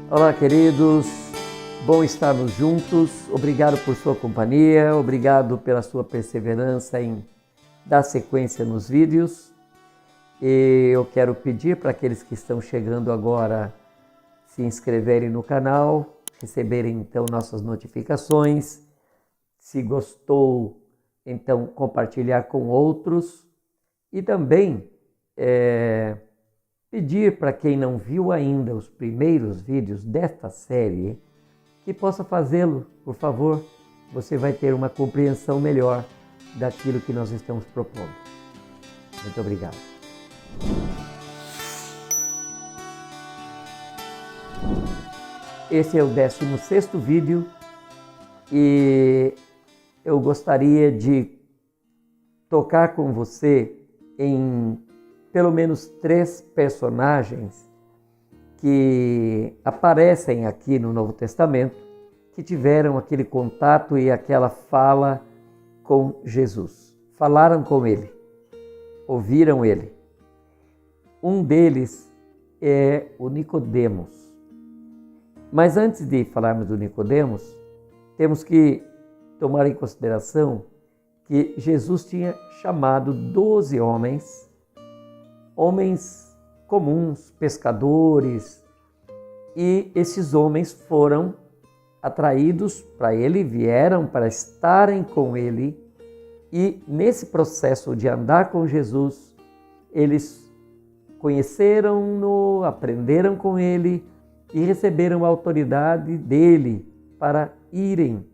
Olá, queridos, bom estarmos juntos, obrigado por sua companhia, obrigado pela sua perseverança em dar sequência nos vídeos. E eu quero pedir para aqueles que estão chegando agora se inscreverem no canal, receberem então nossas notificações. Se gostou, então compartilhar com outros e também pedir para quem não viu ainda os primeiros vídeos desta série que possa fazê-lo, por favor. Você vai ter uma compreensão melhor daquilo que nós estamos propondo. Muito obrigado. Esse é o 16º vídeo e eu gostaria de tocar com você em pelo menos 3 personagens que aparecem aqui no Novo Testamento, que tiveram aquele contato e aquela fala com Jesus. Falaram com ele, ouviram ele. Um deles é o Nicodemos. Mas antes de falarmos do Nicodemos, temos que tomar em consideração que Jesus tinha chamado 12 homens comuns, pescadores, e esses homens foram atraídos para ele, vieram para estarem com ele, e nesse processo de andar com Jesus, eles conheceram-no, aprenderam com ele e receberam a autoridade dele para irem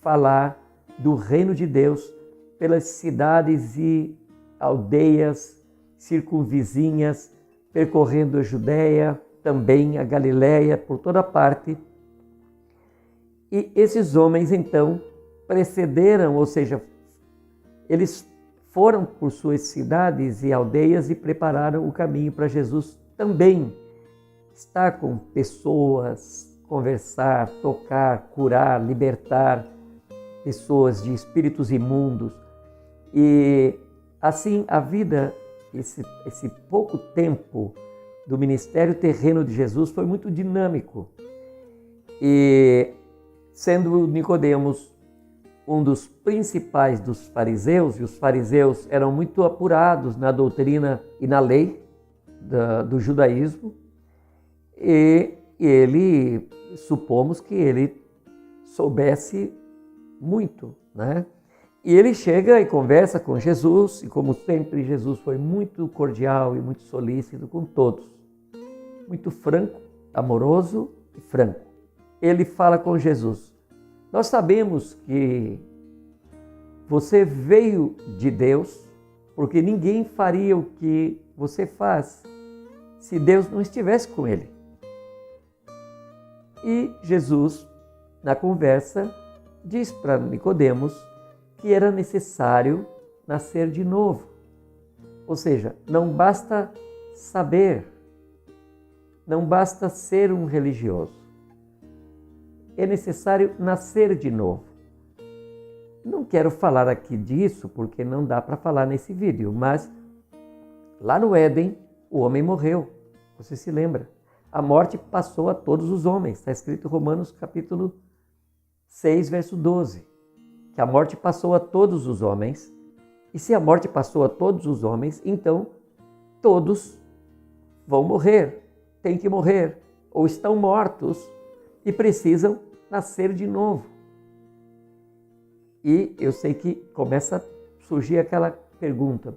falar do reino de Deus pelas cidades e aldeias circunvizinhas, percorrendo a Judéia, também a Galiléia, por toda parte. E esses homens, então, precederam, ou seja, eles foram por suas cidades e aldeias e prepararam o caminho para Jesus também estar com pessoas, conversar, tocar, curar, libertar pessoas de espíritos imundos. E assim a vida, esse pouco tempo do ministério terreno de Jesus foi muito dinâmico. E sendo Nicodemos um dos principais dos fariseus, e os fariseus eram muito apurados na doutrina e na lei do judaísmo, e ele, supomos que ele soubesse muito, né? E ele chega e conversa com Jesus, e como sempre Jesus foi muito cordial e muito solícito com todos, muito franco, amoroso e franco. Ele fala com Jesus: nós sabemos que você veio de Deus, porque ninguém faria o que você faz se Deus não estivesse com ele. E Jesus, na conversa, diz para Nicodemos que era necessário nascer de novo. Ou seja, não basta saber, não basta ser um religioso. É necessário nascer de novo. Não quero falar aqui disso porque não dá para falar nesse vídeo, mas lá no Éden o homem morreu. Você se lembra? A morte passou a todos os homens. Está escrito em Romanos capítulo 6, verso 12. Que a morte passou a todos os homens. E se a morte passou a todos os homens, então todos vão morrer, têm que morrer, ou estão mortos e precisam nascer de novo. E eu sei que começa a surgir aquela pergunta: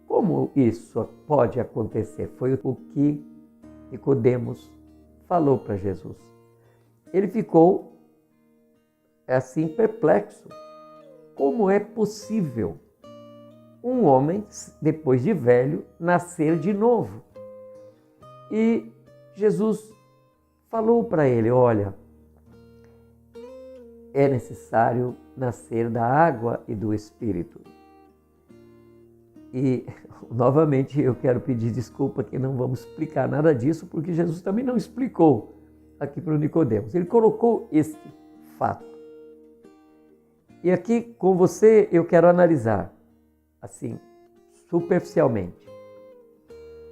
como isso pode acontecer? Foi o que Nicodemos falou para Jesus. Ele ficou assim perplexo. Como é possível um homem, depois de velho, nascer de novo? E Jesus falou para ele: olha, é necessário nascer da água e do Espírito. E, novamente, eu quero pedir desculpa que não vamos explicar nada disso, porque Jesus também não explicou aqui para o Nicodemos. Ele colocou esse fato. E aqui com você eu quero analisar, assim, superficialmente.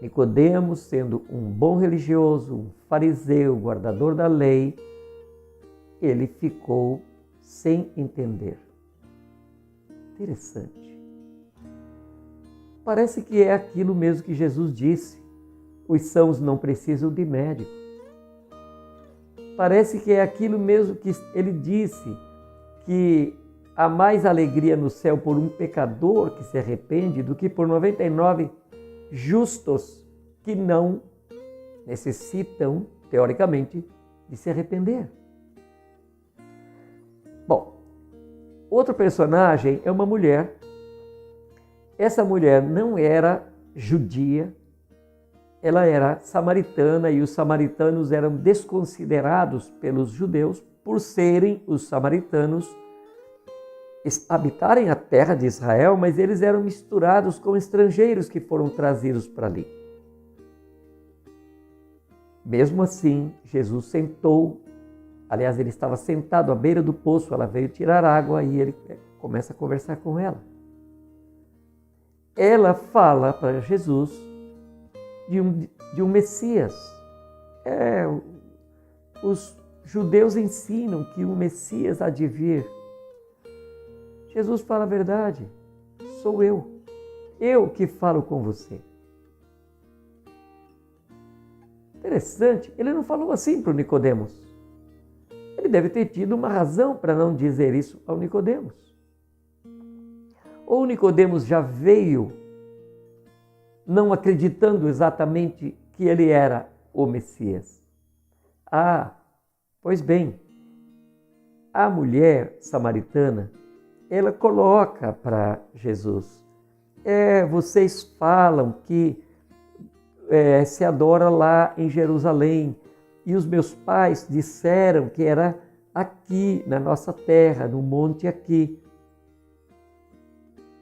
Nicodemos, sendo um bom religioso, um fariseu, guardador da lei, ele ficou sem entender. Interessante. Parece que é aquilo mesmo que Jesus disse: os sãos não precisam de médico. Parece que é aquilo mesmo que ele disse, que há mais alegria no céu por um pecador que se arrepende do que por 99 justos que não necessitam, teoricamente, de se arrepender. Bom, outro personagem é uma mulher. Essa mulher não era judia, ela era samaritana, e os samaritanos eram desconsiderados pelos judeus por serem os samaritanos, habitarem a terra de Israel, mas eles eram misturados com estrangeiros que foram trazidos para ali. Mesmo assim, Jesus sentou, aliás, ele estava sentado à beira do poço, ela veio tirar água e ele começa a conversar com ela. Ela fala para Jesus de um Messias. Os judeus ensinam que o Messias há de vir. Jesus fala a verdade, sou eu que falo com você. Interessante, ele não falou assim para o Nicodemos. Ele deve ter tido uma razão para não dizer isso ao Nicodemos. Ou Nicodemos já veio não acreditando exatamente que ele era o Messias. Pois bem, a mulher samaritana, ela coloca para Jesus: vocês falam que se adora lá em Jerusalém, e os meus pais disseram que era aqui, na nossa terra, no monte aqui.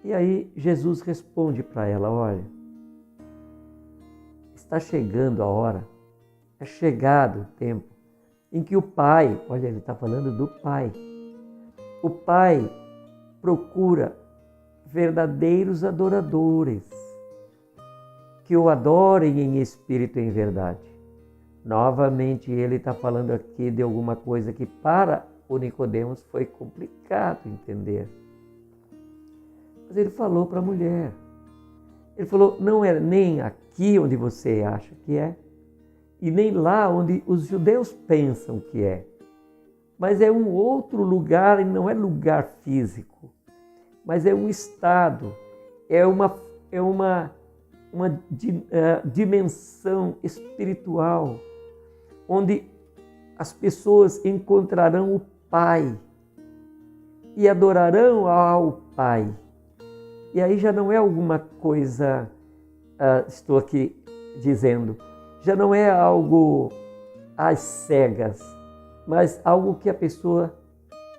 E aí Jesus responde para ela: olha, está chegando a hora, é chegado o tempo em que o Pai, olha, ele está falando do Pai, o Pai procura verdadeiros adoradores, que o adorem em espírito e em verdade. Novamente, ele está falando aqui de alguma coisa que para o Nicodemos foi complicado entender. Mas ele falou para a mulher. Ele falou: não é nem aqui onde você acha que é, e nem lá onde os judeus pensam que é. Mas é um outro lugar, e não é lugar físico, mas é um estado, é uma dimensão espiritual, onde as pessoas encontrarão o Pai e adorarão ao Pai. E aí já não é alguma coisa, estou aqui dizendo, já não é algo às cegas, mas algo que a pessoa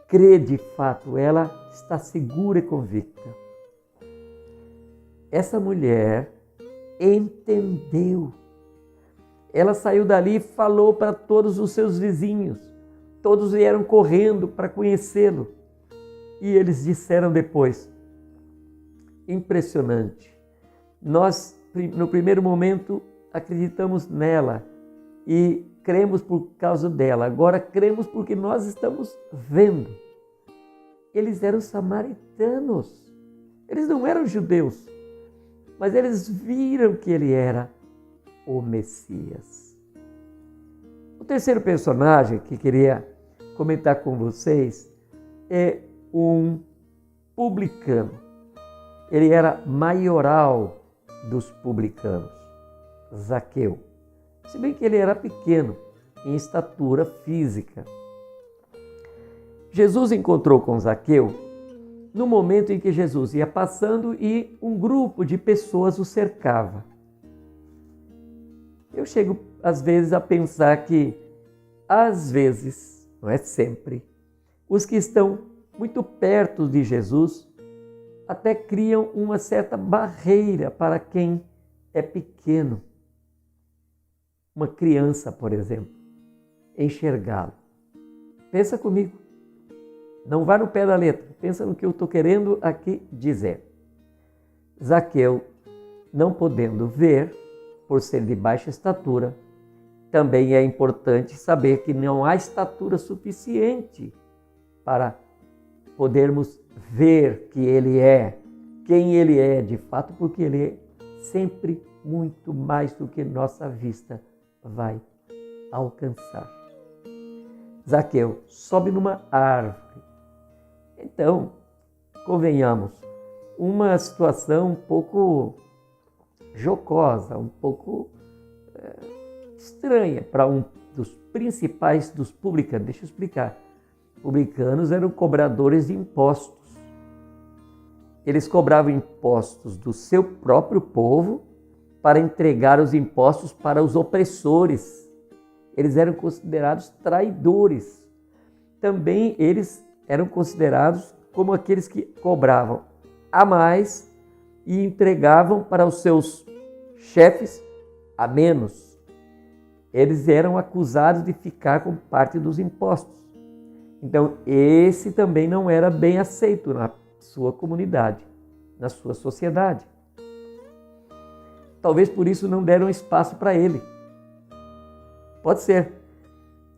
crê de fato, ela está segura e convicta. Essa mulher entendeu. Ela saiu dali e falou para todos os seus vizinhos. Todos vieram correndo para conhecê-lo. E eles disseram depois: impressionante. Nós, no primeiro momento, acreditamos nela e cremos por causa dela. Agora cremos porque nós estamos vendo. Eles eram samaritanos. Eles não eram judeus. Mas eles viram que ele era o Messias. O terceiro personagem que queria comentar com vocês é um publicano. Ele era maioral dos publicanos, Zaqueu. Se bem que ele era pequeno em estatura física. Jesus encontrou com Zaqueu no momento em que Jesus ia passando e um grupo de pessoas o cercava. Eu chego, às vezes, a pensar que, às vezes, não é sempre, os que estão muito perto de Jesus até criam uma certa barreira para quem é pequeno. Uma criança, por exemplo, enxergá-lo. Pensa comigo. Não vá no pé da letra. Pensa no que eu estou querendo aqui dizer. Zaqueu, não podendo ver, por ser de baixa estatura, também é importante saber que não há estatura suficiente para podermos ver que Ele é, quem Ele é de fato, porque Ele é sempre muito mais do que nossa vista vai alcançar. Zaqueu sobe numa árvore. Então, convenhamos, uma situação um pouco jocosa, um pouco estranha para um dos principais dos publicanos. Deixa eu explicar. Publicanos eram cobradores de impostos. Eles cobravam impostos do seu próprio povo para entregar os impostos para os opressores. Eles eram considerados traidores. Também eles eram considerados como aqueles que cobravam a mais e entregavam para os seus chefes a menos. Eles eram acusados de ficar com parte dos impostos. Então, esse também não era bem aceito na sua comunidade, na sua sociedade. Talvez por isso não deram espaço para ele. Pode ser.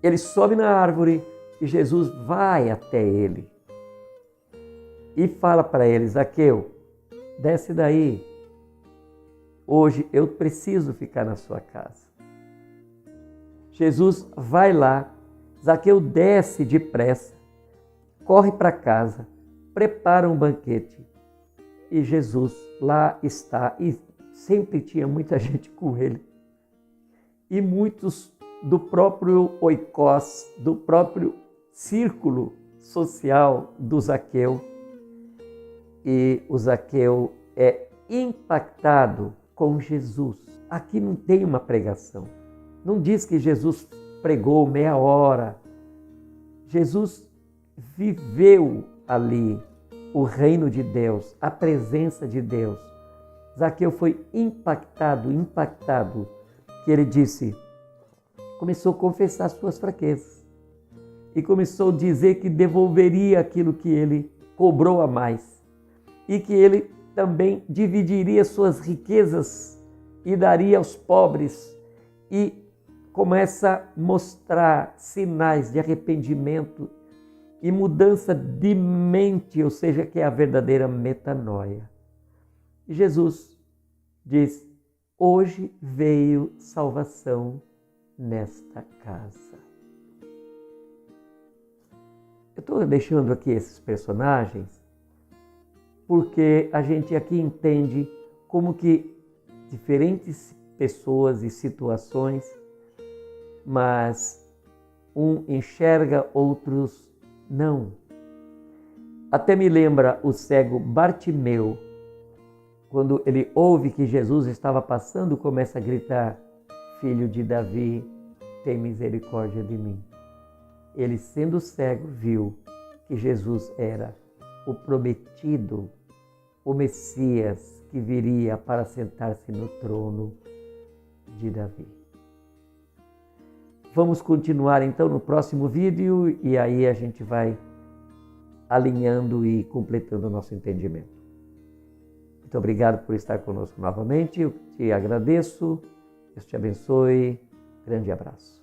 Ele sobe na árvore e Jesus vai até ele e fala para ele: Zaqueu, desce daí. Hoje eu preciso ficar na sua casa. Jesus vai lá, Zaqueu desce depressa, corre para casa, prepara um banquete e Jesus lá está. E sempre tinha muita gente com ele. E muitos do próprio oikos, do próprio círculo social do Zaqueu. E o Zaqueu é impactado com Jesus. Aqui não tem uma pregação. Não diz que Jesus pregou meia hora. Jesus viveu ali o reino de Deus, a presença de Deus. Zaqueu foi impactado, que ele disse, começou a confessar suas fraquezas e começou a dizer que devolveria aquilo que ele cobrou a mais e que ele também dividiria suas riquezas e daria aos pobres, e começa a mostrar sinais de arrependimento e mudança de mente, ou seja, que é a verdadeira metanoia. E Jesus diz: hoje veio salvação nesta casa. Eu estou deixando aqui esses personagens porque a gente aqui entende como que diferentes pessoas e situações, mas um enxerga, outros não. Até me lembra o cego Bartimeu, quando ele ouve que Jesus estava passando, começa a gritar: Filho de Davi, tem misericórdia de mim. Ele, sendo cego, viu que Jesus era o prometido, o Messias que viria para sentar-se no trono de Davi. Vamos continuar então no próximo vídeo e aí a gente vai alinhando e completando o nosso entendimento. Muito obrigado por estar conosco novamente, eu te agradeço, Deus te abençoe, grande abraço.